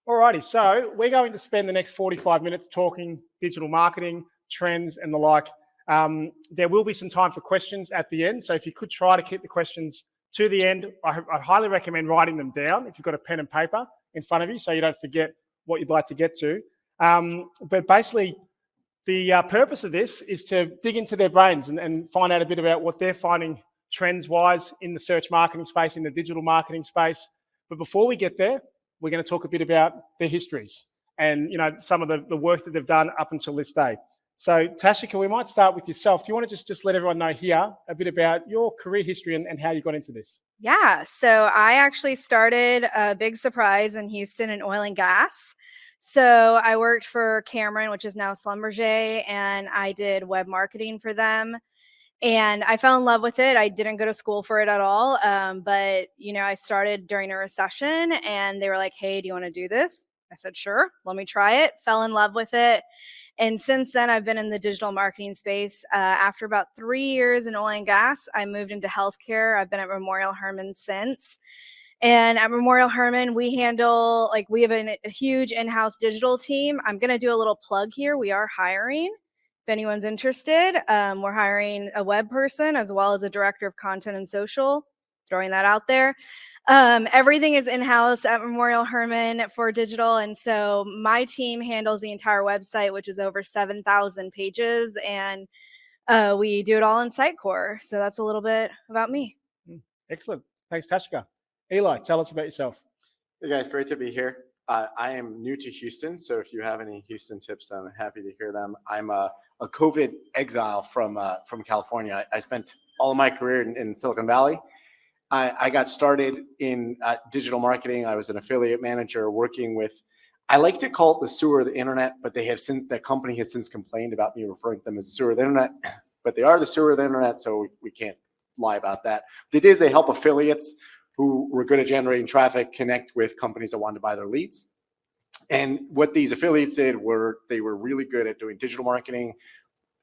Alrighty, so we're going to spend the next 45 minutes talking digital marketing, trends, and the like. There will be some time for questions at the end, so if you could try to keep the questions to the end, I'd highly recommend writing them down if you've got a pen and paper in front of you so you don't forget what you'd like to get to. But basically, the purpose of this is to dig into their brains and find out a bit about what they're finding trends-wise in the search marketing space, in the digital marketing space. But before we get there, we're going to talk a bit about their histories and some of the work that they've done up until this day. So Tashika, we might start with yourself. Do you want to just let everyone know here a bit about your career history and how you got into this? Yeah, so I actually started a big surprise in Houston in oil and gas. So I worked for Cameron, which is now Schlumberger, and I did web marketing for them. And I fell in love with it. I didn't go to school for it at all. But I started during a recession and they were like, hey, do you want to do this? I said, sure, let me try it. Fell in love with it. And since then, I've been in the digital marketing space. After about 3 years in oil and gas, I moved into healthcare. I've been at Memorial Hermann since. And at Memorial Hermann, we handle, we have a huge in-house digital team. I'm going to do a little plug here. We are hiring. If anyone's interested, we're hiring a web person as well as a director of content and social, throwing that out there. Everything is in-house at Memorial Hermann for digital. And so my team handles the entire website, which is over 7,000 pages. And we do it all in Sitecore. So that's a little bit about me. Excellent. Thanks, Tashika. Eli, tell us about yourself. Hey guys, great to be here. I am new to Houston, so if you have any Houston tips, I'm happy to hear them. I'm a COVID exile from California. I spent all of my career in Silicon Valley. I got started in digital marketing. I was an affiliate manager working with, I like to call it the sewer of the internet, but that company has since complained about me referring to them as the sewer of the internet, but they are the sewer of the internet, so we can't lie about that. They did is they help affiliates who were good at generating traffic connect with companies that wanted to buy their leads. And what these affiliates did they were really good at doing digital marketing,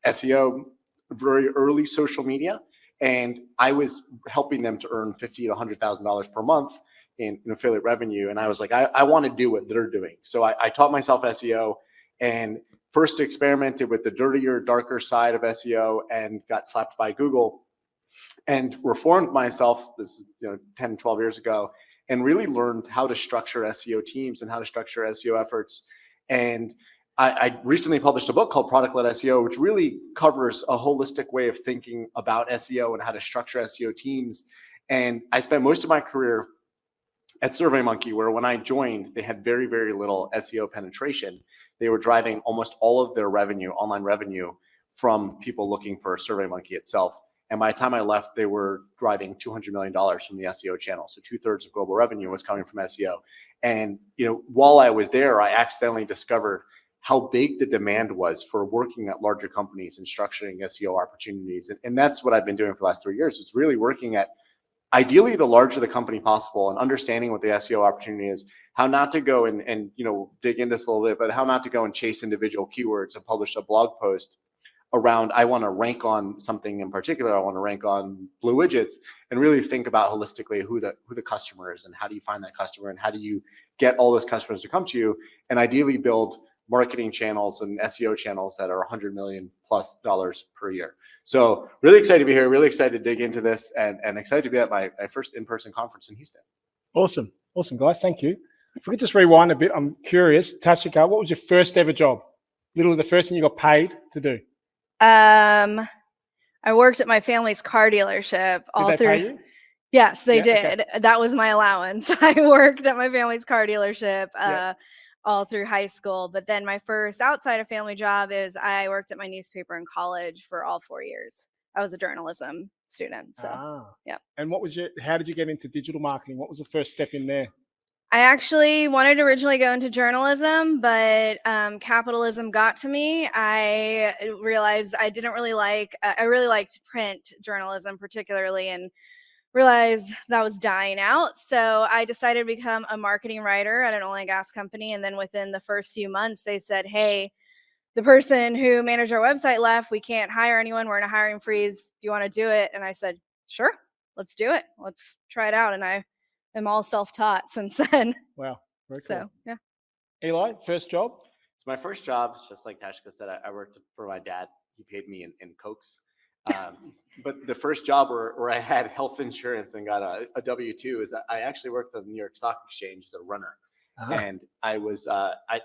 SEO, very early social media. And I was helping them to earn $50,000 to $100,000 per month in affiliate revenue. And I was like, I want to do what they're doing. So I taught myself SEO and first experimented with the dirtier, darker side of SEO and got slapped by Google and reformed myself, this is 10, 12 years ago, and really learned how to structure SEO teams and how to structure SEO efforts. And I recently published a book called Product-Led SEO, which really covers a holistic way of thinking about SEO and how to structure SEO teams. And I spent most of my career at SurveyMonkey, where when I joined, they had very, very little SEO penetration. They were driving almost all of their revenue, online revenue, from people looking for SurveyMonkey itself. And by the time I left, they were driving $200 million from the SEO channel. So 2/3 of global revenue was coming from SEO. And while I was there, I accidentally discovered how big the demand was for working at larger companies and structuring SEO opportunities. And that's what I've been doing for the last 3 years. It's really working at ideally the larger the company possible and understanding what the SEO opportunity is, how not to go and dig into this a little bit, but how not to go and chase individual keywords and publish a blog post around, I want to rank on something in particular. I want to rank on blue widgets and really think about holistically who the customer is and how do you find that customer and how do you get all those customers to come to you and ideally build marketing channels and SEO channels that are $100 million+ per year. So really excited to be here, really excited to dig into this and excited to be at my first in-person conference in Houston. Awesome guys, thank you. If we could just rewind a bit, I'm curious, Tashika, what was your first ever job? Literally the first thing you got paid to do? I worked at my family's car dealership all Did they through. pay you? Yes, they did. Okay. That was my allowance. I worked at my family's car dealership all through high school. But then my first outside of family job is I worked at my newspaper in college for all 4 years. I was a journalism student. So yeah. And how did you get into digital marketing? What was the first step in there? I actually wanted to originally go into journalism, but capitalism got to me. I realized I didn't really I really liked print journalism particularly, and realized that was dying out. So I decided to become a marketing writer at an oil and gas company. And then within the first few months, they said, hey, the person who managed our website left. We can't hire anyone. We're in a hiring freeze. Do you want to do it? And I said, sure, let's do it. Let's try it out. And I am all self-taught since then. Wow, very cool. So, yeah. Eli, first job? So my first job, just like Tashka said, I worked for my dad. He paid me in Cokes. But the first job where I had health insurance and got a W-2 is I actually worked at the New York Stock Exchange as a runner. And I was I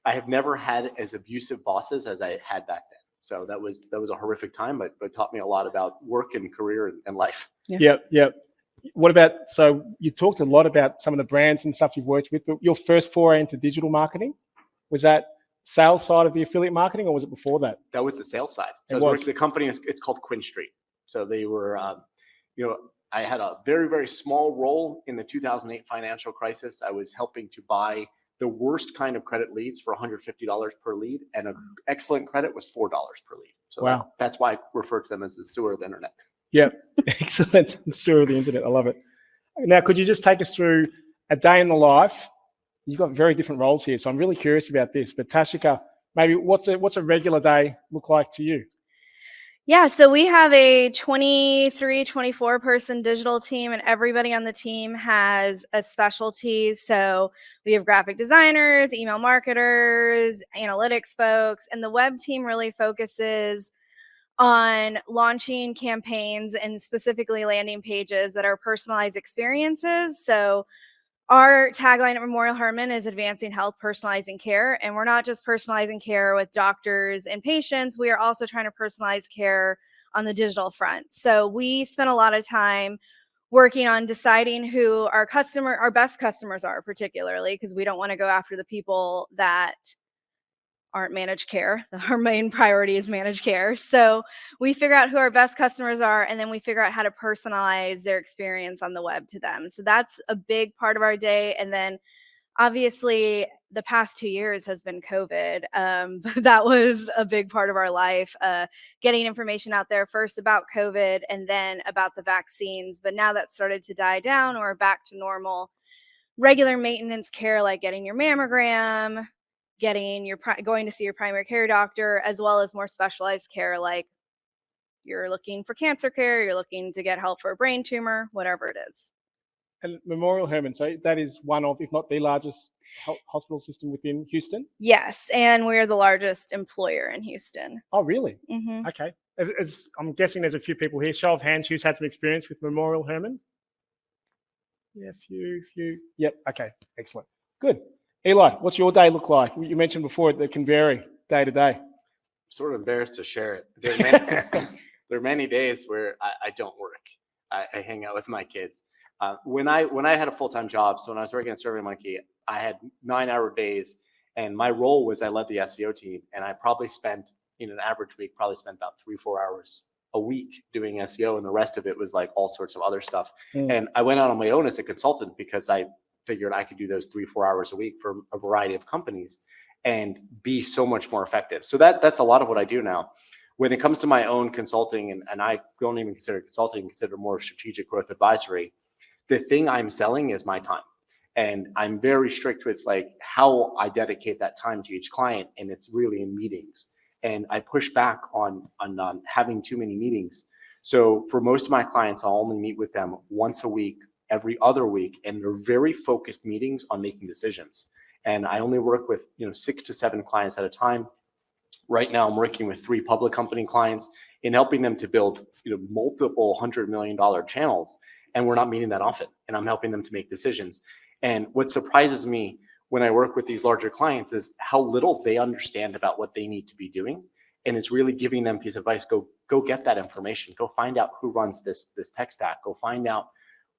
have never had as abusive bosses as I had back then. So that was a horrific time, but taught me a lot about work and career and life. Yep. What about, so you talked a lot about some of the brands and stuff you've worked with, but your first foray into digital marketing, was that sales side of the affiliate marketing, or was it before that? That was the sales side. So It I was was. working, the company, it's called Quinn Street. So they were, I had a very, very small role in the 2008 financial crisis. I was helping to buy the worst kind of credit leads for $150 per lead, and an excellent credit was $4 per lead. So Wow. that's why I refer to them as the sewer of the internet. Yep. Excellent. The sewer of the internet. I love it. Now, could you just take us through a day in the life? You've got very different roles here, so I'm really curious about this. But Tashika, maybe what's a regular day look like to you? Yeah, so we have a 23, 24 person digital team, and everybody on the team has a specialty. So we have graphic designers, email marketers, analytics folks, and the web team really focuses on launching campaigns and specifically landing pages that are personalized experiences. So our tagline at Memorial Hermann is advancing health, personalizing care. And we're not just personalizing care with doctors and patients. We are also trying to personalize care on the digital front. So we spend a lot of time working on deciding who our best customers are, particularly because we don't want to go after the people that aren't managed care. Our main priority is managed care. So we figure out who our best customers are, and then we figure out how to personalize their experience on the web to them. So that's a big part of our day. And then obviously the past 2 years has been COVID. But that was a big part of our life, getting information out there first about COVID and then about the vaccines. But now that's started to die down, or back to normal regular maintenance care, like getting your mammogram, going to see your primary care doctor, as well as more specialized care, like you're looking for cancer care, you're looking to get help for a brain tumor, whatever it is. And Memorial Hermann, so that is one of, if not the largest hospital system within Houston? Yes, and we're the largest employer in Houston. Oh, really? Mm-hmm. Okay. I'm guessing there's a few people here. Show of hands who's had some experience with Memorial Hermann? Yeah, a few. Yep. Okay. Excellent. Good. Eli, what's your day look like? You mentioned before it can vary day to day. I'm sort of embarrassed to share it. There are many days where I don't work. I hang out with my kids. When I had a full-time job, so when I was working at SurveyMonkey, I had 9-hour days, and my role was I led the SEO team, and I probably spent, in an average week, about 3-4 hours a week doing SEO, and the rest of it was like all sorts of other stuff. And I went out on my own as a consultant because I figured I could do those 3-4 hours a week for a variety of companies and be so much more effective. So that's a lot of what I do now. When it comes to my own consulting, and I don't even consider consulting, consider more strategic growth advisory, the thing I'm selling is my time. And I'm very strict with like how I dedicate that time to each client, and it's really in meetings. And I push back on having too many meetings. So for most of my clients, I'll only meet with them once a week, every other week, and they're very focused meetings on making decisions. And I only work with 6 to 7 clients at a time. Right now, I'm working with 3 public company clients in helping them to build multiple $100 million channels, and we're not meeting that often. And I'm helping them to make decisions. And what surprises me when I work with these larger clients is how little they understand about what they need to be doing. And it's really giving them a piece of advice. Go get that information. Go find out who runs this tech stack. Go find out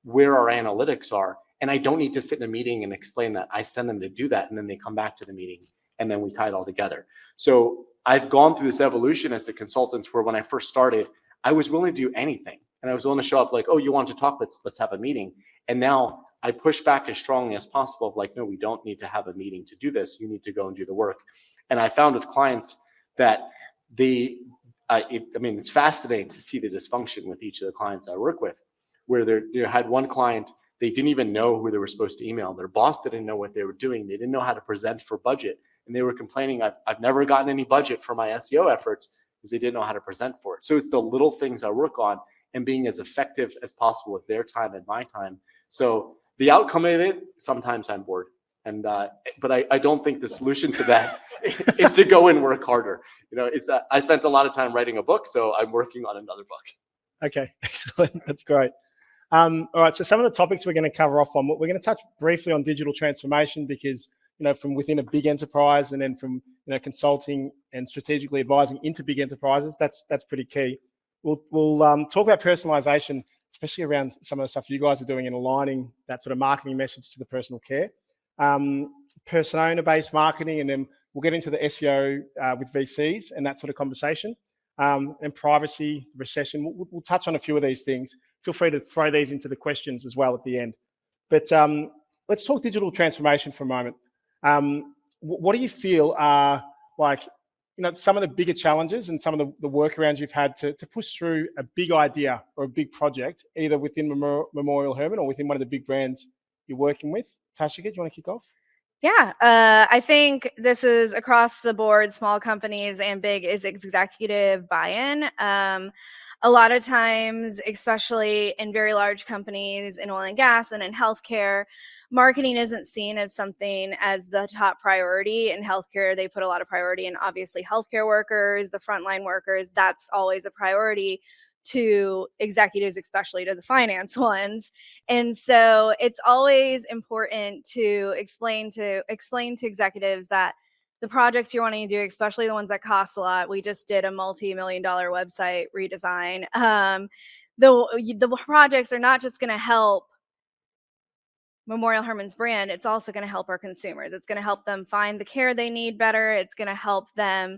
where our analytics are. And I don't need to sit in a meeting and explain that. I send them to do that, and then they come back to the meeting, and then we tie it all together. So I've gone through this evolution as a consultant where when I first started, I was willing to do anything. And I was willing to show up like, oh, you want to talk? Let's have a meeting. And now I push back as strongly as possible of like, no, we don't need to have a meeting to do this. You need to go and do the work. And I found with clients that it's fascinating to see the dysfunction with each of the clients I work with, where they had one client, they didn't even know who they were supposed to email. Their boss didn't know what they were doing. They didn't know how to present for budget. And they were complaining, I've never gotten any budget for my SEO efforts because they didn't know how to present for it. So it's the little things I work on and being as effective as possible with their time and my time. So the outcome of it, sometimes I'm bored. And but I don't think the solution to that is to go and work harder. It's that I spent a lot of time writing a book, so I'm working on another book. Okay, excellent. That's great. All right, so some of the topics we're going to cover off on, we're going to touch briefly on digital transformation because, from within a big enterprise and then from, consulting and strategically advising into big enterprises, that's pretty key. We'll talk about personalization, especially around some of the stuff you guys are doing in aligning that sort of marketing message to the personal care. Persona-based marketing, and then we'll get into the SEO with VCs and that sort of conversation. And privacy, recession. We'll touch on a few of these things. Feel free to throw these into the questions as well at the end. But let's talk digital transformation for a moment. What do you feel are some of the bigger challenges and some of the workarounds you've had to push through a big idea or a big project, either within Memorial Hermann or within one of the big brands you're working with? Tashika, do you want to kick off? Yeah, I think this is across the board, small companies and big, is executive buy-in. A lot of times, especially in very large companies in oil and gas and in healthcare, marketing isn't seen as something as the top priority. In healthcare, they put a lot of priority in obviously healthcare workers, the frontline workers. That's always a priority to executives, especially to the finance ones. And so it's always important to explain to executives that the projects you're wanting to do, especially the ones that cost a lot. We just did a multi-million-dollar website redesign. The projects are not just going to help Memorial Hermann's brand, it's also going to help our consumers. It's going to help them find the care they need better. It's going to help them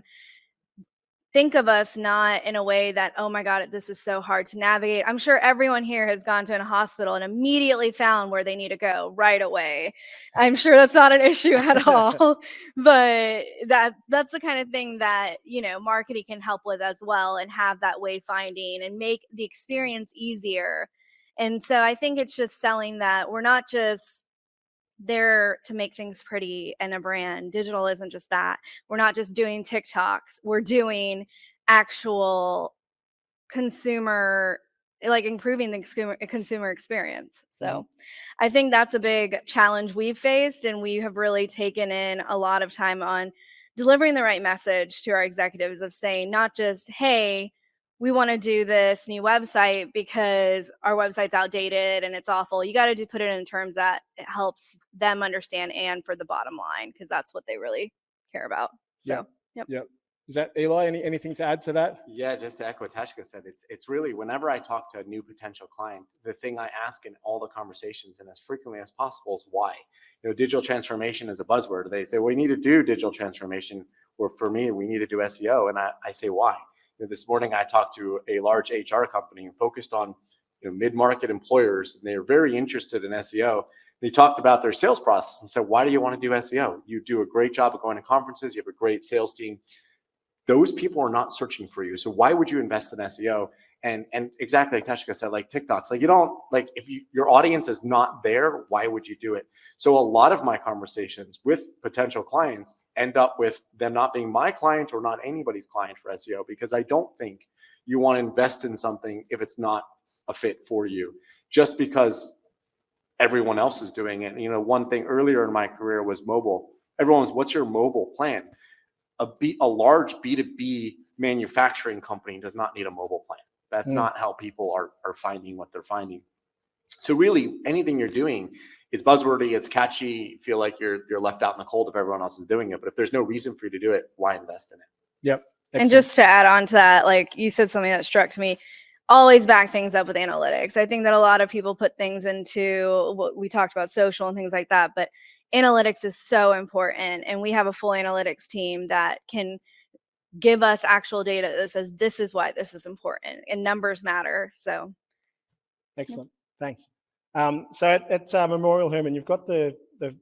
think of us not in a way that, oh my God, this is so hard to navigate. I'm sure everyone here has gone to a hospital and immediately found where they need to go right away. I'm sure that's not an issue at all. But that's the kind of thing that, marketing can help with as well, and have that wayfinding and make the experience easier. And so I think it's just selling that we're not just there to make things pretty and a brand. Digital isn't just that. We're not just doing TikToks. We're doing actual consumer, improving the consumer experience. So I think that's a big challenge we've faced, and we have really taken in a lot of time on delivering the right message to our executives of saying, not just, hey, we want to do this new website because our website's outdated and it's awful. You got to put it in terms that it helps them understand, and for the bottom line, because that's what they really care about. So, yep. Is that Eli? Anything to add to that? Yeah, just to echo what Tashika said, it's really, whenever I talk to a new potential client, the thing I ask in all the conversations and as frequently as possible is why. Digital transformation is a buzzword. They say, well, we need to do digital transformation, or for me, we need to do SEO. And I say, why? This morning, I talked to a large HR company focused on mid-market employers, and they are very interested in SEO. They talked about their sales process and said, why do you want to do SEO? You do a great job of going to conferences. You have a great sales team. Those people are not searching for you. So why would you invest in SEO? And exactly like Tashika said, like TikToks, you don't, if your audience is not there, why would you do it? So a lot of my conversations with potential clients end up with them not being my client or not anybody's client for SEO, because I don't think you want to invest in something if it's not a fit for you, just because everyone else is doing it. One thing earlier in my career was mobile. Everyone was, what's your mobile plan? A large B2B manufacturing company does not need a mobile plan. That's not how people are finding what they're finding. So really, anything you're doing, it's buzzwordy, it's catchy, feel like you're left out in the cold if everyone else is doing it. But if there's no reason for you to do it, why invest in it? Yep. Excellent. And just to add on to that, you said something that struck me. Always back things up with analytics. I think that a lot of people put things into what we talked about, social and things like that, but analytics is so important. And we have a full analytics team that can give us actual data that says this is why this is important, and numbers matter. So excellent. Thanks. So at Memorial Hermann, you've got the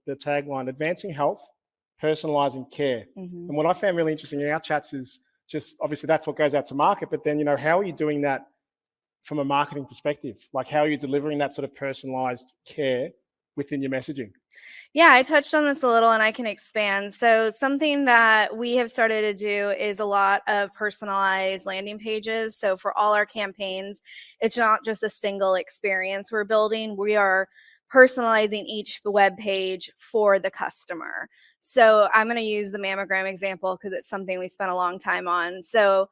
tagline, advancing health, personalizing care. And what I found really interesting in our chats is just, obviously that's what goes out to market, but then, how are you doing that from a marketing perspective? How are you delivering that sort of personalized care within your messaging? Yeah, I touched on this a little, and I can expand. So something that we have started to do is a lot of personalized landing pages. So for all our campaigns, it's not just a single experience we're building. We are personalizing each web page for the customer. So I'm going to use the mammogram example because it's something we spent a long time on. So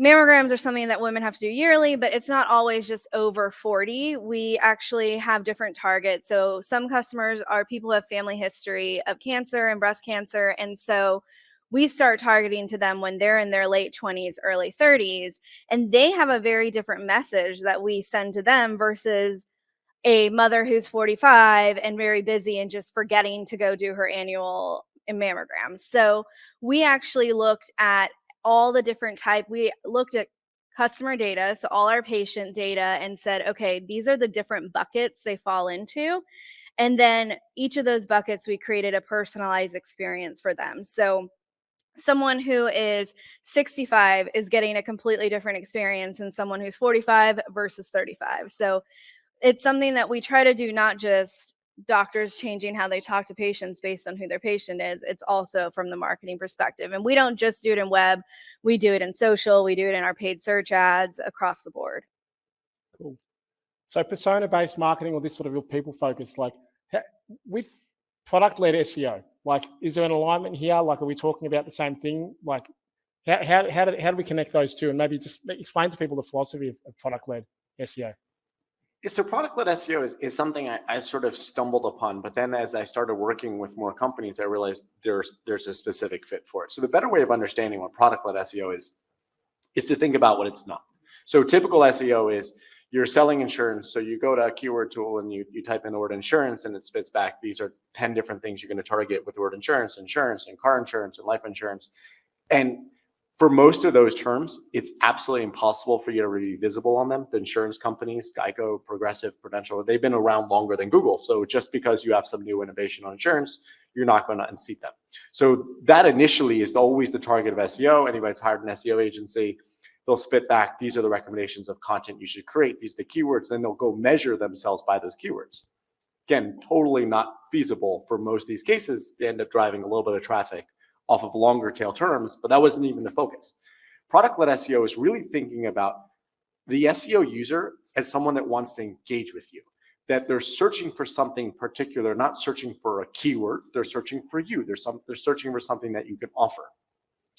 mammograms are something that women have to do yearly, but it's not always just over 40. We actually have different targets. So some customers are people who have family history of cancer and breast cancer. And so we start targeting to them when they're in their late 20s, early 30s, and they have a very different message that we send to them versus a mother who's 45 and very busy and just forgetting to go do her annual mammogram. So we actually looked at all the different we looked at customer data, so all our patient data, and said, okay, these are the different buckets they fall into. And then each of those buckets, we created a personalized experience for them. So someone who is 65 is getting a completely different experience than someone who's 45 versus 35. So it's something that we try to do, not just doctors changing how they talk to patients based on who their patient is. It's also from the marketing perspective. And we don't just do it in web, we do it in social, we do it in our paid search ads across the board. Cool. So persona-based marketing, or this sort of real people focus, like with product-led SEO, like is there an alignment here? Like, are we talking about the same thing? Like how do we connect those two? And maybe just explain to people the philosophy of product-led SEO. So product-led SEO is something I sort of stumbled upon, but then as I started working with more companies, I realized there's a specific fit for it. So the better way of understanding what product-led SEO is to think about what it's not. So typical SEO is you're selling insurance. So you go to a keyword tool and you type in the word insurance and it spits back, these are 10 different things you're going to target with the word insurance and car insurance and life insurance. And for most of those terms, it's absolutely impossible for you to be visible on them. The insurance companies, Geico, Progressive, Prudential, they've been around longer than Google. So just because you have some new innovation on insurance, you're not going to unseat them. So that initially is always the target of SEO. Anybody that's hired an SEO agency, they'll spit back, these are the recommendations of content you should create. These are the keywords. Then they'll go measure themselves by those keywords. Again, totally not feasible for most of these cases. They end up driving a little bit of traffic off of longer tail terms, but that wasn't even the focus. Product-led SEO is really thinking about the SEO user as someone that wants to engage with you, that they're searching for something particular, not searching for a keyword, they're searching for you. They're searching for something that you can offer.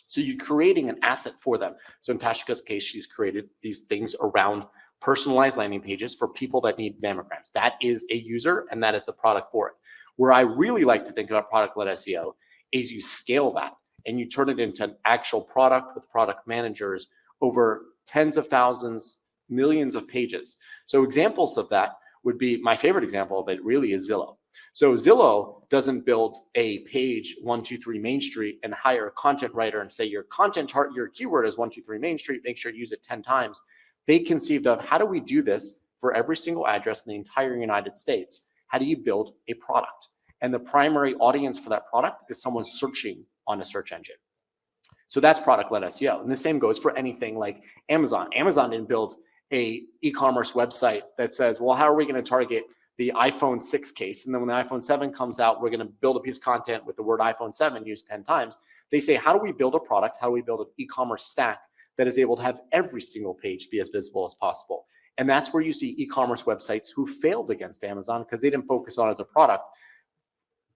So you're creating an asset for them. So in Tashika's case, she's created these things around personalized landing pages for people that need mammograms. That is a user and that is the product for it. Where I really like to think about product-led SEO is you scale that and you turn it into an actual product with product managers over tens of thousands, millions of pages. So examples of that would be, my favorite example of it really is Zillow. So Zillow doesn't build a page 123 Main Street and hire a content writer and say your keyword is 123 Main Street, make sure you use it 10 times. They conceived of, how do we do this for every single address in the entire United States? How do you build a product? And the primary audience for that product is someone searching on a search engine. So that's product-led SEO. And the same goes for anything like Amazon. Amazon didn't build a e-commerce website that says, well, how are we going to target the iPhone 6 case? And then when the iPhone 7 comes out, we're going to build a piece of content with the word iPhone 7 used 10 times. They say, how do we build a product? How do we build an e-commerce stack that is able to have every single page be as visible as possible? And that's where you see e-commerce websites who failed against Amazon because they didn't focus on it as a product.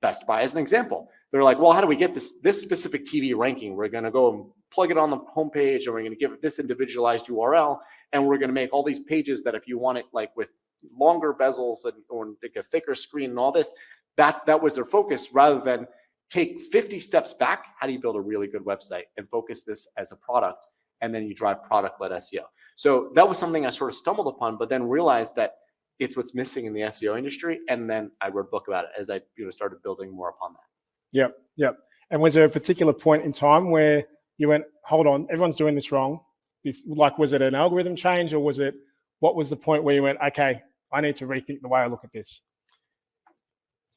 Best Buy as an example. They're like, well, how do we get this specific TV ranking? We're going to go and plug it on the homepage, and we're going to give it this individualized URL, and we're going to make all these pages that if you want it like with longer bezels or like a thicker screen and all this, that was their focus, rather than take 50 steps back. How do you build a really good website and focus this as a product? And then you drive product-led SEO. So that was something I sort of stumbled upon, but then realized that it's what's missing in the SEO industry. And then I wrote a book about it as I started building more upon that. Yep. And was there a particular point in time where you went, hold on, everyone's doing this wrong? Was it an algorithm change, or what was the point where you went, okay, I need to rethink the way I look at this?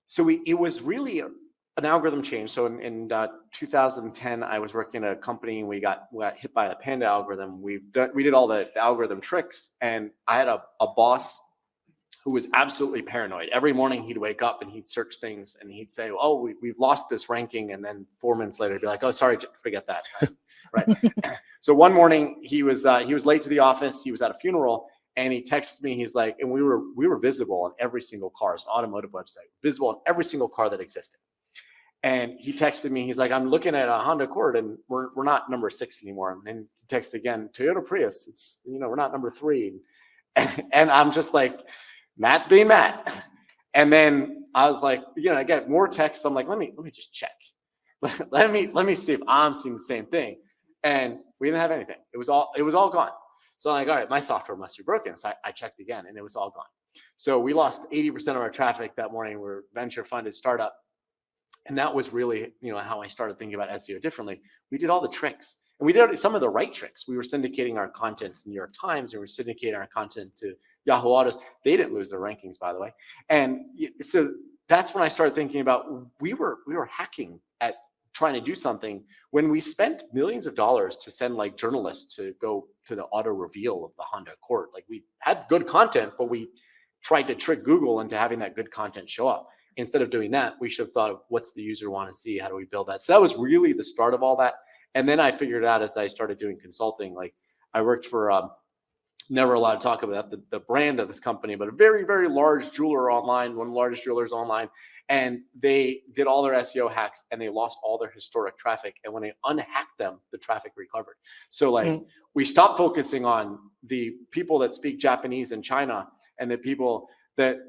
So it was really an algorithm change. So in 2010, I was working at a company and we got hit by the Panda algorithm. We did all the algorithm tricks, and I had a boss who was absolutely paranoid. Every morning he'd wake up and he'd search things and he'd say, oh, we've lost this ranking. And then 4 minutes later, he'd be like, oh, sorry, forget that. Right. So one morning he was late to the office. He was at a funeral And he texted me, he's like, and we were visible on every single car. It's an automotive website, visible on every single car that existed. And he texted me, he's like, I'm looking at a Honda Accord and we're not number 6 anymore. And then he texted again, Toyota Prius, it's, we're not number 3. And I'm just like, Matt's being Matt. And then I was like, I get more texts. I'm like, let me just check. let me see if I'm seeing the same thing. And we didn't have anything. It was all gone. So I'm like, all right, my software must be broken. So I checked again and it was all gone. So we lost 80% of our traffic that morning. We're a venture funded startup. And that was really, how I started thinking about SEO differently. We did all the tricks, and we did some of the right tricks. We were syndicating our content to the New York Times, and we were syndicating our content to Yahoo Autos. They didn't lose their rankings, by the way. And so that's when I started thinking about we were hacking at trying to do something when we spent millions of dollars to send like journalists to go to the auto reveal of the Honda Accord. Like, we had good content, but we tried to trick Google into having that good content show up. Instead of doing that, we should have thought of what's the user want to see? How do we build that? So that was really the start of all that. And then I figured out as I started doing consulting, like I worked for, never allowed to talk about the brand of this company, but a very, very large jeweler online, one of the largest jewelers online. And they did all their SEO hacks and they lost all their historic traffic. And when they unhacked them, the traffic recovered. So like we stopped focusing on the people that speak Japanese in China and the people that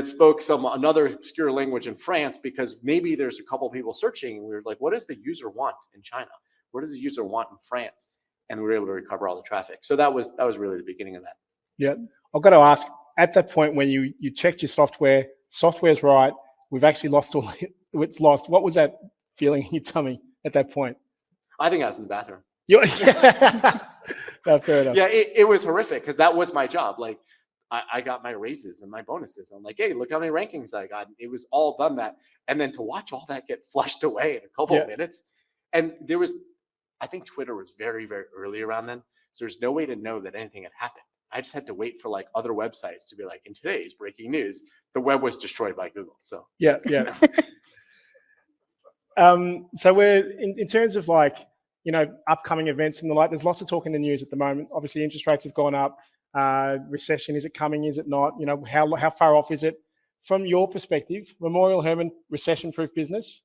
spoke another obscure language in France, because maybe there's a couple people searching and we were like, what does the user want in China? What does the user want in France? And we were able to recover all the traffic. So that was really the beginning of that. Yeah. I've got to ask, at that point when you checked your software's right, we've actually lost all it's lost. What was that feeling in your tummy at that point? I think I was in the bathroom. No, fair enough. Yeah, it was horrific because that was my job. Like, I got my raises and my bonuses. I'm like, hey, look how many rankings I got. It was all done that. And then to watch all that get flushed away in a couple of minutes. And I think Twitter was very, very early around then. So there's no way to know that anything had happened. I just had to wait for like other websites to be like, in today's breaking news, the web was destroyed by Google. So yeah. So we're in terms of like, upcoming events and the like, there's lots of talk in the news at the moment. Obviously, interest rates have gone up. Recession, is it coming? Is it not? How far off is it? From your perspective, Memorial Hermann, recession-proof business?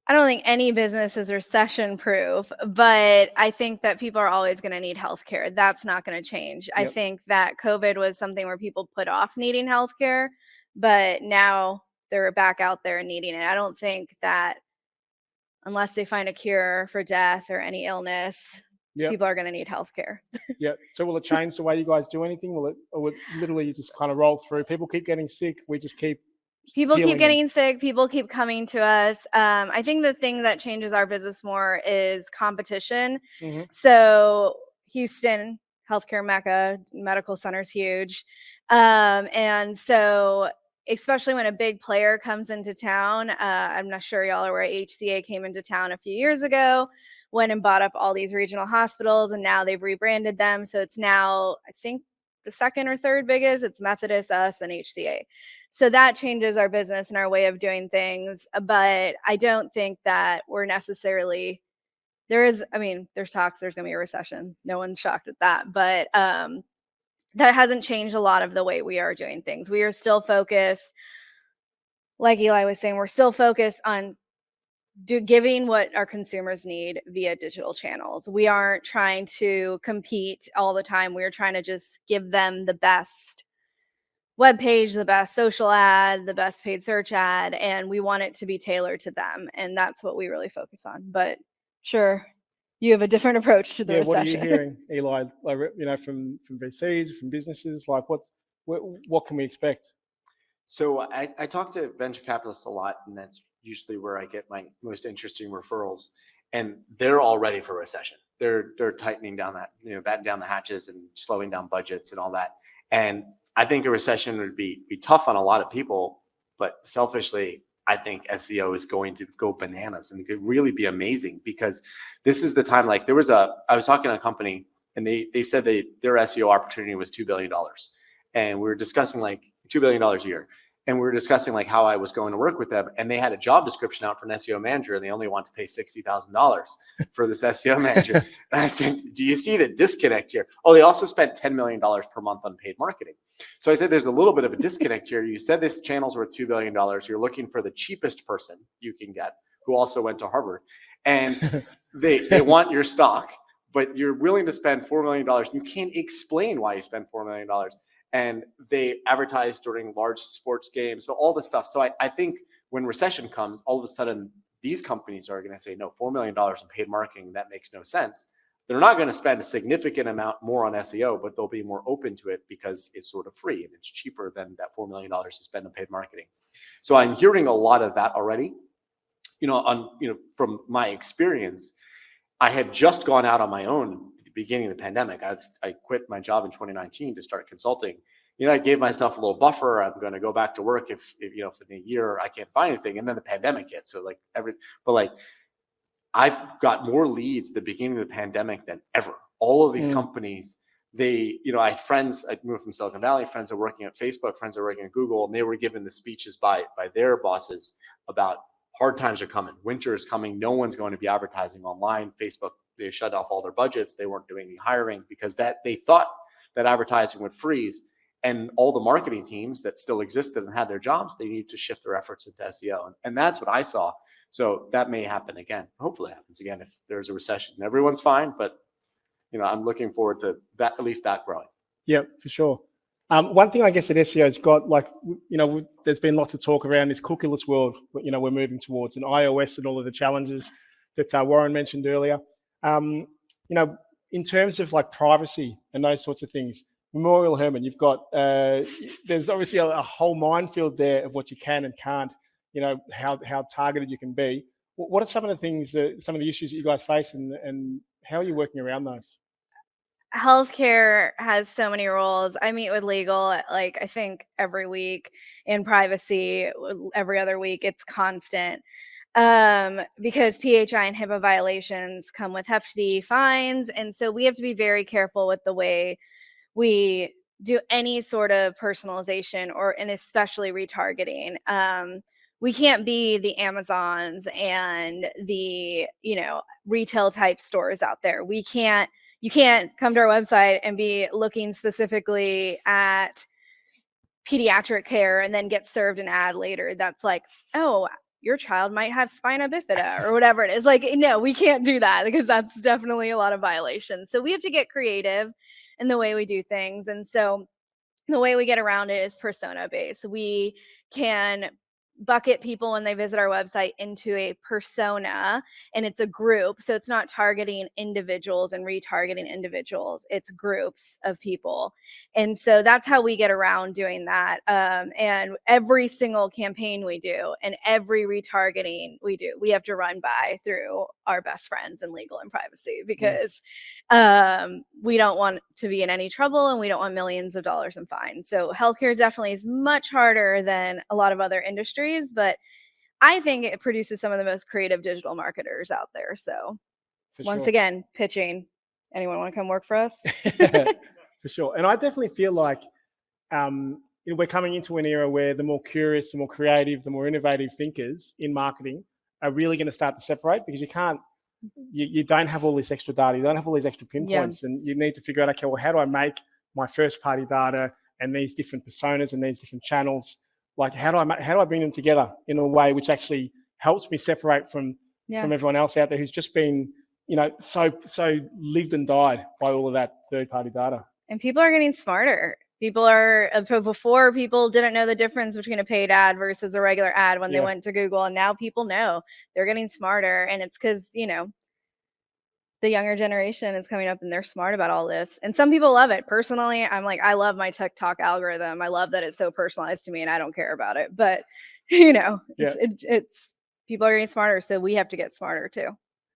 I don't think any business is recession-proof, but I think that people are always going to need healthcare. That's not going to change. Yep. I think that COVID was something where people put off needing healthcare, but now they're back out there and needing it. I don't think that unless they find a cure for death or any illness, people are going to need healthcare. Yeah. So will it change the way you guys do anything? Or will it literally just kind of roll through? People keep getting sick. We just keep getting sick. People keep coming to us. I think the thing that changes our business more is competition. Mm-hmm. So Houston, healthcare mecca, medical center's huge. And so especially when a big player comes into town, I'm not sure y'all are aware, HCA came into town a few years ago, went and bought up all these regional hospitals, and now they've rebranded them. So it's now, I think, the second or third biggest. It's Methodist, us, and HCA. So that changes our business and our way of doing things. But I don't think that we're necessarily, there's talks, there's going to be a recession. No one's shocked at that. But that hasn't changed a lot of the way we are doing things. We are still focused, like Eli was saying, we're still focused on giving what our consumers need via digital channels. We aren't trying to compete all the time. We're trying to just give them the best webpage, the best social ad, the best paid search ad, and we want it to be tailored to them. And that's what we really focus on. But sure, you have a different approach to the recession. What are you hearing, Eli? Like, from VCs, from businesses, like what can we expect? So I talk to venture capitalists a lot, and that's usually where I get my most interesting referrals. And they're all ready for a recession. They're tightening down that, batten down the hatches and slowing down budgets and all that. And I think a recession would be tough on a lot of people, but selfishly, I think SEO is going to go bananas and it could really be amazing, because this is the time. Like I was talking to a company and they said their SEO opportunity was $2 billion. And we were discussing like $2 billion a year. and we were discussing like how I was going to work with them, and they had a job description out for an SEO manager, and they only wanted to pay $60,000 for this SEO manager. And I said, do you see the disconnect here? Oh, they also spent $10 million per month on paid marketing. So I said, there's a little bit of a disconnect here. You said this channel's worth $2 billion. You're looking for the cheapest person you can get who also went to Harvard, and they want your stock, but you're willing to spend $4 million. You can't explain why you spend $4 million. And they advertise during large sports games. So all this stuff. So I think when recession comes, all of a sudden these companies are going to say, no, $4 million in paid marketing, that makes no sense. They're not going to spend a significant amount more on SEO, but they'll be more open to it because it's sort of free and it's cheaper than that $4 million to spend on paid marketing. So I'm hearing a lot of that already. From my experience, I had just gone out on my own at the beginning of the pandemic. I quit my job in 2019 to start consulting. I gave myself a little buffer. I'm going to go back to work if in a year I can't find anything. And then the pandemic hit. So I've got more leads at the beginning of the pandemic than ever. All of these companies, I had friends, I moved from Silicon Valley, friends are working at Facebook, friends are working at Google, and they were given the speeches by their bosses about hard times are coming. Winter is coming. No one's going to be advertising online. Facebook, they shut off all their budgets. They weren't doing any hiring because they thought that advertising would freeze. And all the marketing teams that still existed and had their jobs, they need to shift their efforts into SEO. And that's what I saw. So that may happen again. Hopefully it happens again if there's a recession. Everyone's fine, but I'm looking forward to that, at least that growing. Yeah, for sure. One thing I guess that SEO's got, there's been lots of talk around this cookieless world, we're moving towards, and iOS and all of the challenges that Warren mentioned earlier. In terms of like privacy and those sorts of things, Memorial Hermann, you've got, there's obviously a whole minefield there of what you can and can't, how targeted you can be. What are some of the things, some of the issues that you guys face, and how are you working around those? Healthcare has so many roles. I meet with legal, I think every week, in privacy every other week. It's constant because PHI and HIPAA violations come with hefty fines. And so we have to be very careful with the way we do any sort of personalization and especially retargeting. We can't be the Amazons and the, retail type stores out there. You can't come to our website and be looking specifically at pediatric care and then get served an ad later that's like, oh, your child might have spina bifida or whatever it is. No, we can't do that because that's definitely a lot of violations. So we have to get creative in the way we do things. And so the way we get around it is persona based. We can bucket people when they visit our website into a persona, and it's a group. So it's not targeting individuals and retargeting individuals. It's groups of people. And so that's how we get around doing that. And every single campaign we do and every retargeting we do, we have to run by through our best friends in legal and privacy because we don't want to be in any trouble and we don't want millions of dollars in fines. So healthcare definitely is much harder than a lot of other industries, but I think it produces some of the most creative digital marketers out there. So once again, pitching. Anyone want to come work for us? For sure. And I definitely feel like we're coming into an era where the more curious, the more creative, the more innovative thinkers in marketing are really going to start to separate, because you don't have all this extra data, you don't have all these extra pinpoints, and you need to figure out, okay, well, how do I make my first party data and these different personas and these different channels, how do I bring them together in a way which actually helps me separate from everyone else out there who's just been so lived and died by all of that third party data. And people are getting smarter. Before, people didn't know the difference between a paid ad versus a regular ad when they went to Google, and now people know. They're getting smarter, and it's because the younger generation is coming up and they're smart about all this. And some people love it. Personally, I'm like, I love my TikTok algorithm. I love that it's so personalized to me and I don't care about it. But it's people are getting smarter, so we have to get smarter too.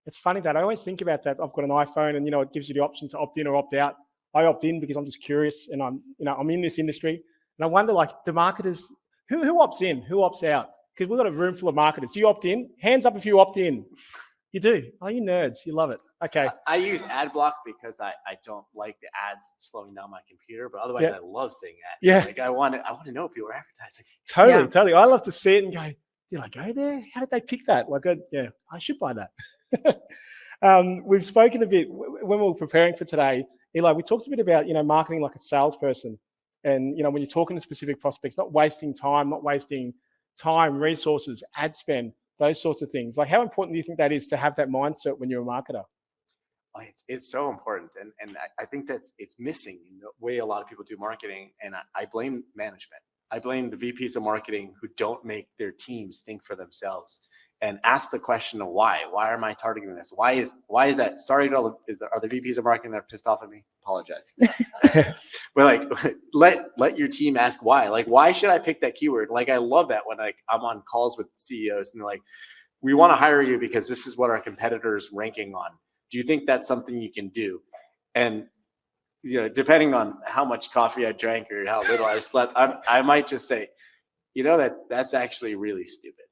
It's funny that I always think about that. I've got an iPhone, and it gives you the option to opt in or opt out. I opt in because I'm just curious, and I'm in this industry, and I wonder, the marketers, who opts in, who opts out? Because we've got a room full of marketers. Do you opt in? Hands up if you opt in. You do? Oh, you nerds. You love it. Okay. I use ad block because I don't like the ads slowing down my computer, but otherwise Yeah. I love seeing ads. Yeah. Like I want to know people are advertising. Totally, Yeah. totally. I love to see it and go, did I go there? How did they pick that? Like, yeah, I should buy that. We've spoken a bit when we were preparing for today, Eli, we talked a bit about, marketing like a salesperson. And, when you're talking to specific prospects, not wasting time, resources, ad spend, those sorts of things. Like, how important do you think that is to have that mindset when you're a marketer? It's so important, and I think it's missing in the way a lot of people do marketing, and I blame management. I blame the VPs of marketing who don't make their teams think for themselves and ask the question of why. Why am I targeting this? Why is that? Sorry, are the VPs of marketing that are pissed off at me? Apologize. But let your team ask why. Like, why should I pick that keyword? Like, I love that when I'm on calls with CEOs and they're like, we want to hire you because this is what our competitors ranking on. Do you think that's something you can do? And depending on how much coffee I drank or how little I slept, I might just say, that's actually really stupid,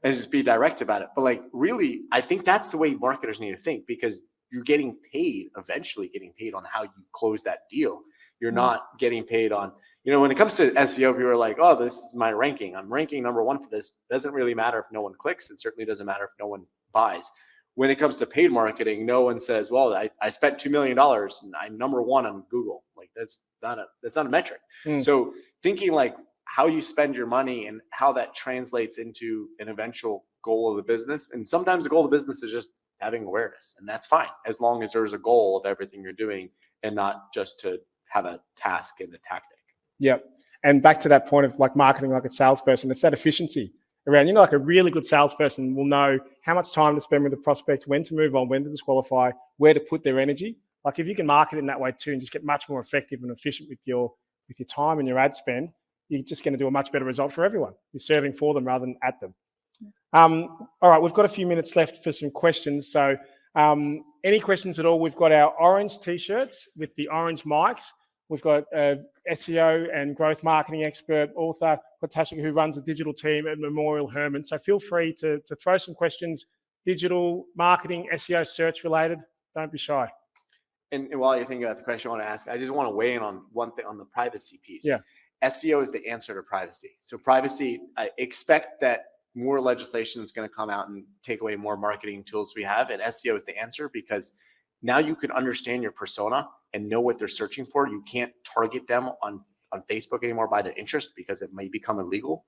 and just be direct about it. But like, really, I think that's the way marketers need to think, because you're eventually getting paid on how you close that deal. You're not getting paid on, when it comes to SEO, people are like, oh, this is my ranking. I'm ranking number one for this. Doesn't really matter if no one clicks. It certainly doesn't matter if no one buys. When it comes to paid marketing, no one says, well, I spent $2 million and I'm number one on Google. Like, that's not a metric. So thinking like how you spend your money and how that translates into an eventual goal of the business. And sometimes the goal of the business is just having awareness, and that's fine as long as there's a goal of everything you're doing and not just to have a task and a tactic. Yep. And back to that point of like marketing like a salesperson, it's that efficiency around, like a really good salesperson will know how much time to spend with the prospect, when to move on, when to disqualify, where to put their energy. Like, if you can market in that way too and just get much more effective and efficient with your time and your ad spend, you're just going to do a much better result for everyone. You're serving for them rather than at them. All right, we've got a few minutes left for some questions. So any questions at all? We've got our orange T-shirts with the orange mics. We've got SEO and growth marketing expert, author, Tasha, who runs a digital team at Memorial Hermann. So feel free to throw some questions, digital marketing, SEO, search related. Don't be shy. And while you're thinking about the question I want to ask, I just want to weigh in on one thing on the privacy piece. Yeah. SEO is the answer to privacy. So privacy, I expect that more legislation is going to come out and take away more marketing tools we have. And SEO is the answer, because now you can understand your persona and know what they're searching for. You can't target them on Facebook anymore by their interest, because it may become illegal.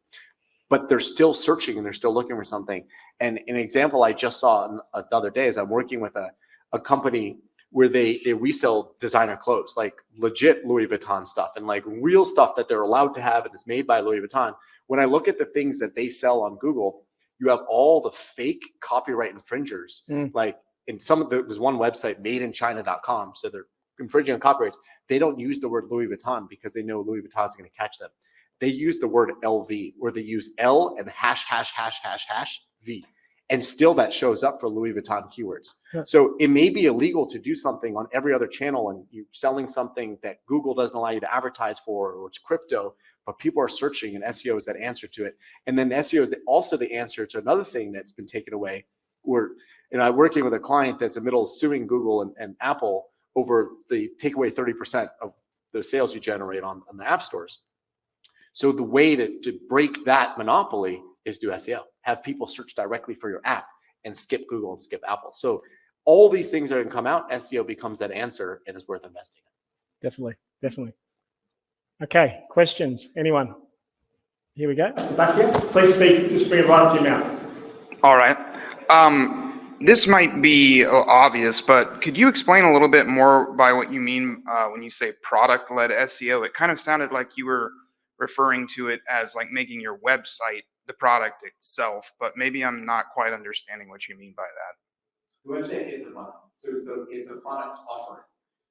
But they're still searching and they're still looking for something. And an example I just saw the other day is I'm working with a company where they resell designer clothes, like legit Louis Vuitton stuff and like real stuff that they're allowed to have and is made by Louis Vuitton. When I look at the things that they sell on Google, you have all the fake copyright infringers. Like in there's one website, madeinchina.com. So they're infringing on copyrights. They don't use the word Louis Vuitton because they know Louis Vuitton is going to catch them. They use the word LV, where they use L and # V. And still that shows up for Louis Vuitton keywords. Yeah. So it may be illegal to do something on every other channel and you're selling something that Google doesn't allow you to advertise for, or it's crypto, but people are searching and SEO is that answer to it. And then SEO is also the answer to another thing that's been taken away. Where, I'm working with a client that's in the middle of suing Google and Apple over the take away 30% of the sales you generate on the app stores. So the way to break that monopoly is do SEO. Have people search directly for your app and skip Google and skip Apple. So all these things are going to come out. SEO becomes that answer and is worth investing in. Definitely. Okay, questions? Anyone? Here we go. Back here. Please speak. Just bring it right up to your mouth. All right. This might be obvious, but could you explain a little bit more by what you mean when you say product-led SEO? It kind of sounded like you were referring to it as like making your website the product itself, but maybe I'm not quite understanding what you mean by that. The website is the product. So it's the product offering.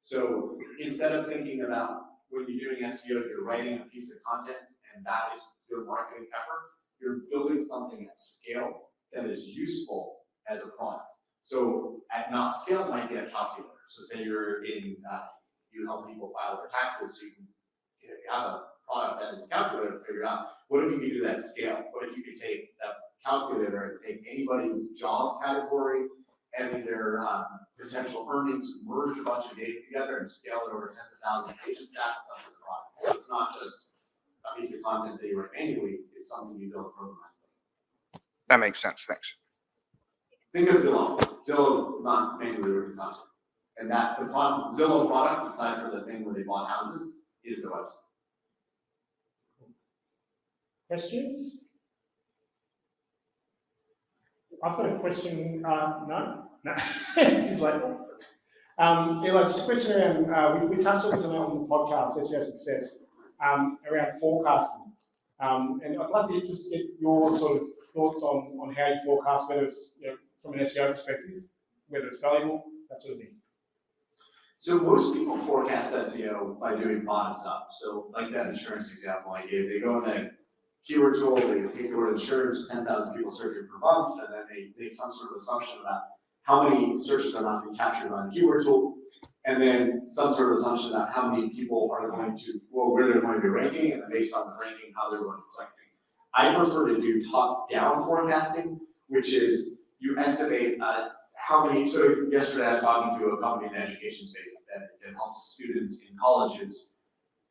So instead of thinking about when you're doing SEO, you're writing a piece of content and that is your marketing effort, you're building something at scale that is useful as a product. So at not scale, it might be a calculator. So say you're in, you help people file their taxes, so you can have a product that is a calculator to figure out what if you could do that scale? What if you could take that calculator and take anybody's job category and their potential earnings, merge a bunch of data together and scale it over tens of thousands of pages. That's up as a product. So it's not just a piece of content that you write manually, it's something you build programmatically. That makes sense. Thanks. Think of Zillow. Zillow, not manually written content. And that the Zillow product, aside from the thing where they bought houses, is the website. Questions? I've got a question. No? This is like, Eli, just a question around, we touched on this on the podcast, SEO Success, around forecasting. And I'd like to just get your sort of thoughts on how you forecast, whether it's from an SEO perspective, whether it's valuable, that sort of thing. So most people forecast SEO by doing bottoms up. So like that insurance example I gave, they go in a keyword tool, they take the word insurance, 10,000 people searching per month, and then they make some sort of assumption about how many searches are not being captured by the keyword tool, and then some sort of assumption about how many people are going to, well, where they're going to be ranking, and then based on the ranking, how they're going to be collecting. I prefer to do top-down forecasting, which is you estimate how many, so yesterday I was talking to a company in the education space that helps students in colleges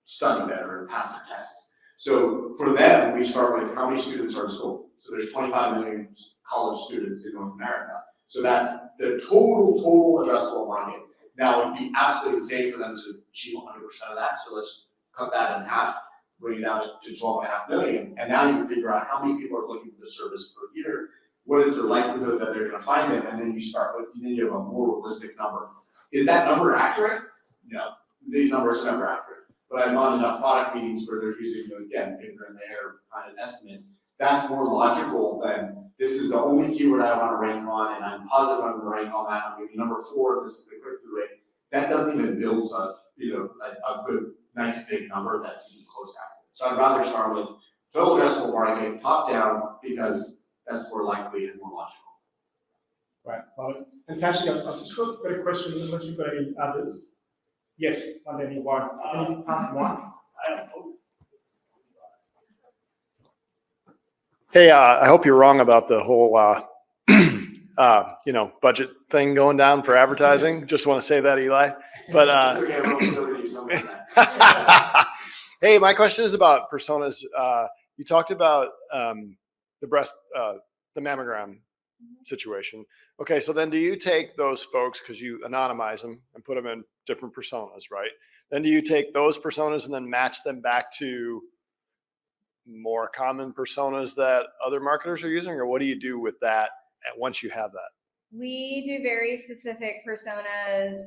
study better and pass their tests. So for them, we start with how many students are in school. So there's 25 million college students in North America. So that's the total addressable market. Now it'd be absolutely insane for them to achieve 100% of that. So let's cut that in half, bring it down to 12.5 million. And now you can figure out how many people are looking for the service per year. What is their likelihood that they're going to find it? And then you start with, then you have a more realistic number. Is that number accurate? No, these numbers are never accurate. But I've gone enough product meetings where they're using, again, finger in the air kind of estimates. That's more logical than this is the only keyword I want to rank on, and I'm positive I'm going to rank on that. I'm going to be number 4. This is the click-through rate. That doesn't even build a good, nice big number that's even close to accurate. So I'd rather start with total addressable market, top down, because that's more likely and more logical. Right, love it. And Tashi, I've just got a question, unless you've got any others. Yes, one day you won't. Can you pass the mic? Hey, I hope you're wrong about the whole, budget thing going down for advertising. Just want to say that, Eli. But hey, my question is about personas. You talked about the breast, the mammogram situation. Okay, so then do you take those folks, because you anonymize them and put them in different personas, right? Then do you take those personas and then match them back to more common personas that other marketers are using, or what do you do with that once you have that? We do very specific personas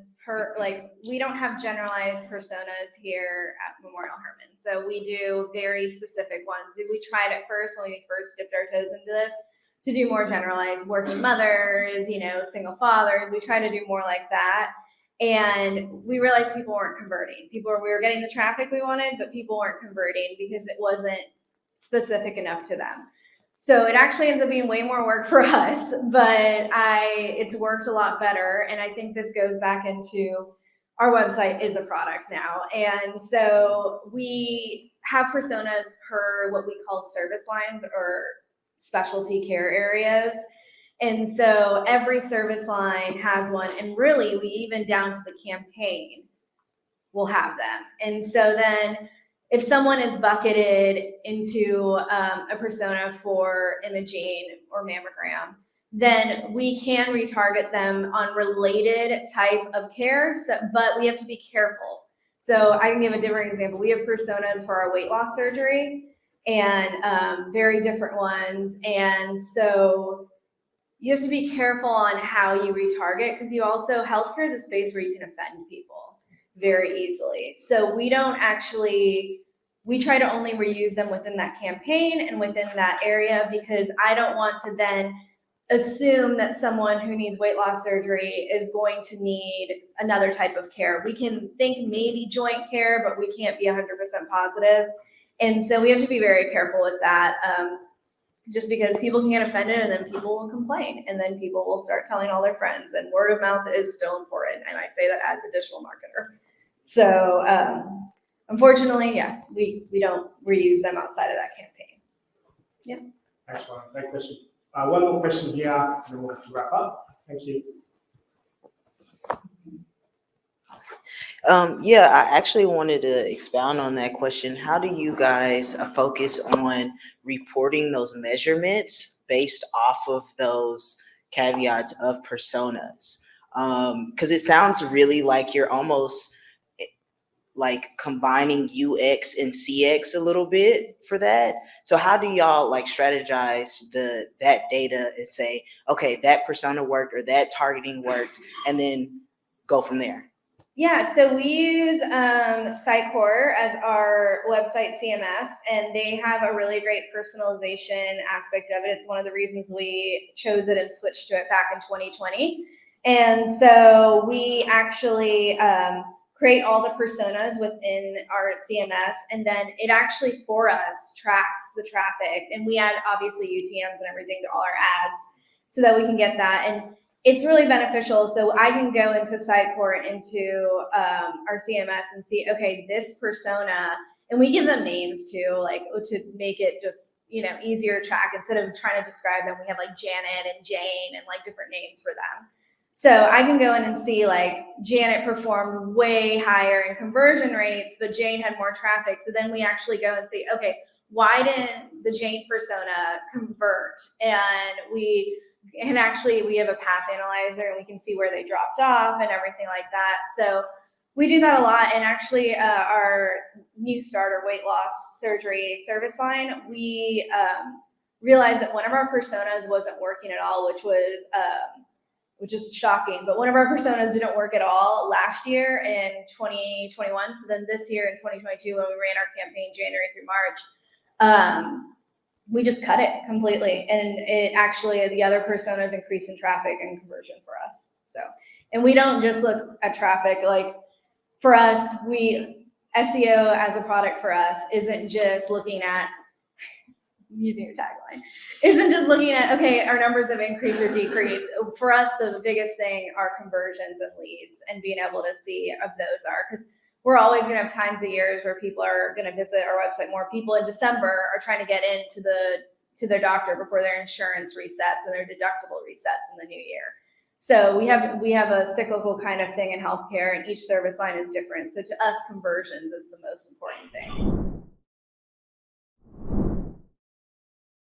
we don't have generalized personas here at Memorial Hermann. So we do very specific ones. We tried at first when we first dipped our toes into this to do more generalized working mothers, single fathers. We try to do more like that. And we realized people weren't converting. We were getting the traffic we wanted, but people weren't converting because it wasn't specific enough to them. So it actually ends up being way more work for us, but it's worked a lot better. And I think this goes back into our website is a product now. And so we have personas per what we call service lines or specialty care areas. And so every service line has one, and really we even down to the campaign will have them. And so then if someone is bucketed into a persona for imaging or mammogram, then we can retarget them on related type of care, but we have to be careful. So I can give a different example. We have personas for our weight loss surgery and very different ones. And so you have to be careful on how you retarget, because healthcare is a space where you can offend people very easily. So we try to only reuse them within that campaign and within that area, because I don't want to then assume that someone who needs weight loss surgery is going to need another type of care. We can think maybe joint care, but we can't be 100% positive. And so we have to be very careful with that, just because people can get offended and then people will complain and then people will start telling all their friends, and word of mouth is still important. And I say that as a digital marketer. So unfortunately, yeah, we don't reuse them outside of that campaign. Yeah. Excellent. Great question. One more question here, and then we'll have to wrap up. Thank you. Yeah, I actually wanted to expound on that question. How do you guys focus on reporting those measurements based off of those caveats of personas? Because it sounds really like you're almost like combining UX and CX a little bit for that. So how do y'all like strategize that data and say, okay, that persona worked or that targeting worked, and then go from there? Yeah, so we use Sitecore as our website CMS, and they have a really great personalization aspect of it. It's one of the reasons we chose it and switched to it back in 2020. And so we actually create all the personas within our CMS, and then it actually for us tracks the traffic, and we add obviously UTMs and everything to all our ads so that we can get that. And it's really beneficial. So I can go into Sitecore and into our CMS and see, okay, this persona, and we give them names too, like to make it just, easier to track. Instead of trying to describe them, we have like Janet and Jane and like different names for them. So I can go in and see like Janet performed way higher in conversion rates, but Jane had more traffic. So then we actually go and see, okay, why didn't the Jane persona convert? And we have a path analyzer, and we can see where they dropped off and everything like that. So we do that a lot. And actually our new starter weight loss surgery service line, we realized that one of our personas wasn't working at all, which is shocking. But one of our personas didn't work at all last year in 2021. So then this year in 2022, when we ran our campaign January through March, we just cut it completely. And it actually, the other personas increased in traffic and conversion for us. So, and we don't just look at traffic. Like for us, SEO as a product for us isn't just looking at, using your tagline, isn't just looking at, okay, our numbers have increased or decreased. For us, the biggest thing are conversions and leads, and being able to see if those are, because we're always going to have times of years where people are going to visit our website more. People in December are trying to get into to their doctor before their insurance resets and their deductible resets in the new year. So we have a cyclical kind of thing in healthcare, and each service line is different. So to us, conversions is the most important thing.